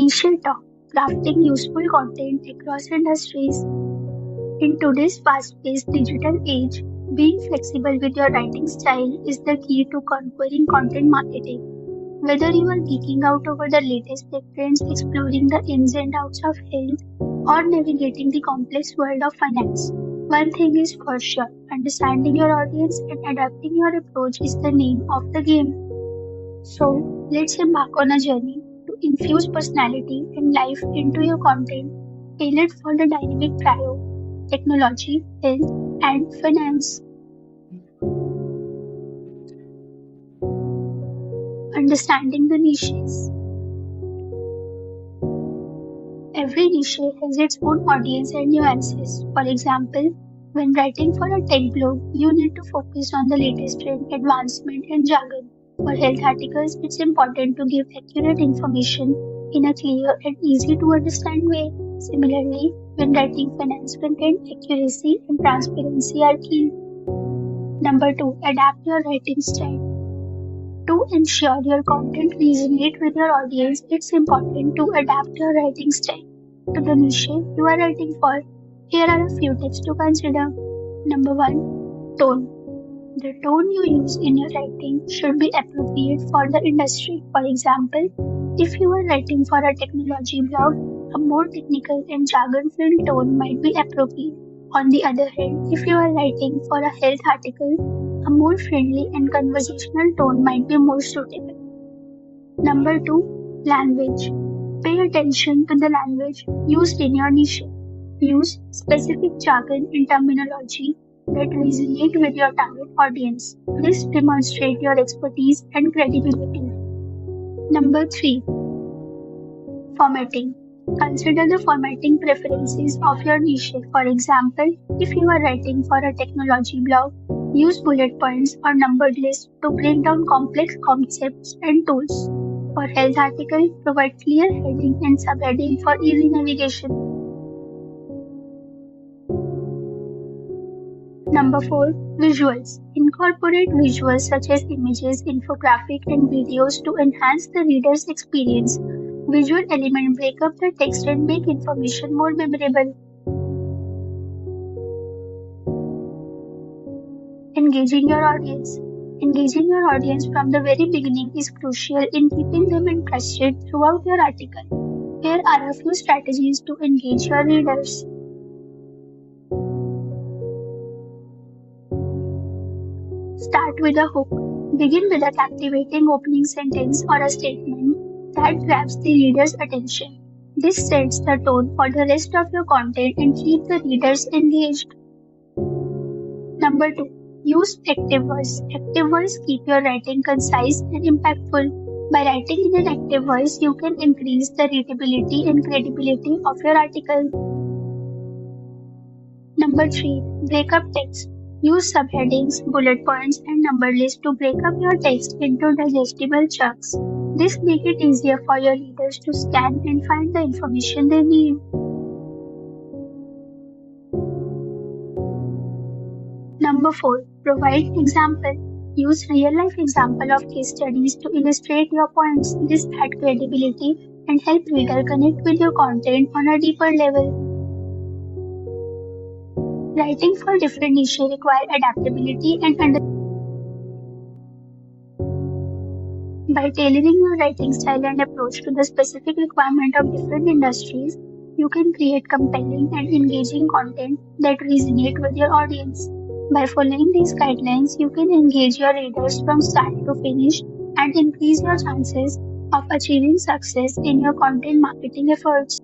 Niche Talk, crafting useful content across industries. In today's fast-paced digital age, being flexible with your writing style is the key to conquering content marketing. Whether you are geeking out over the latest tech trends, exploring the ins and outs of health, or navigating the complex world of finance, one thing is for sure, understanding your audience and adapting your approach is the name of the game. So, let's embark on a journey to infuse personality and life into your content, tailored for the dynamic trio technology, health, and finance. Understanding the niches. Every niche has its own audience and nuances. For example, when writing for a tech blog, you need to focus on the latest trend, advancement, and jargon. For health articles, it's important to give accurate information in a clear and easy to understand way. Similarly, when writing finance content, accuracy and transparency are key. Number 2, adapt your writing style. To ensure your content resonates with your audience, it's important to adapt your writing style to the niche you are writing for. Here are a few tips to consider. Number 1, tone. The tone you use in your writing should be appropriate for the industry. For example, if you are writing for a technology blog, a more technical and jargon-filled tone might be appropriate. On the other hand, if you are writing for a health article, a more friendly and conversational tone might be more suitable. Number 2, language. Pay attention to the language used in your niche. Use specific jargon and terminology that resonate with your target audience. This demonstrates your expertise and credibility. Number 3, formatting. Consider the formatting preferences of your niche. For example, if you are writing for a technology blog, use bullet points or numbered lists to break down complex concepts and tools. For health articles, provide clear heading and subheading for easy navigation. Number 4, visuals. Incorporate visuals such as images, infographic, and videos to enhance the reader's experience. Visual elements break up the text and make information more memorable. Engaging your audience. Engaging your audience from the very beginning is crucial in keeping them interested throughout your article. Here are a few strategies to engage your readers. Start with a hook. Begin with a captivating opening sentence or a statement that grabs the reader's attention. This sets the tone for the rest of your content and keeps the readers engaged. Number 2, use active voice. Active voice keep your writing concise and impactful. By writing in an active voice, you can increase the readability and credibility of your article. Number 3, break up text. Use subheadings, bullet points, and number lists to break up your text into digestible chunks. This makes it easier for your readers to scan and find the information they need. Number 4, provide example. Use real-life example of case studies to illustrate your points. This adds credibility and help reader connect with your content on a deeper level. Writing for different niches requires adaptability and understanding. By tailoring your writing style and approach to the specific requirement of different industries, you can create compelling and engaging content that resonate with your audience. By following these guidelines, you can engage your readers from start to finish and increase your chances of achieving success in your content marketing efforts.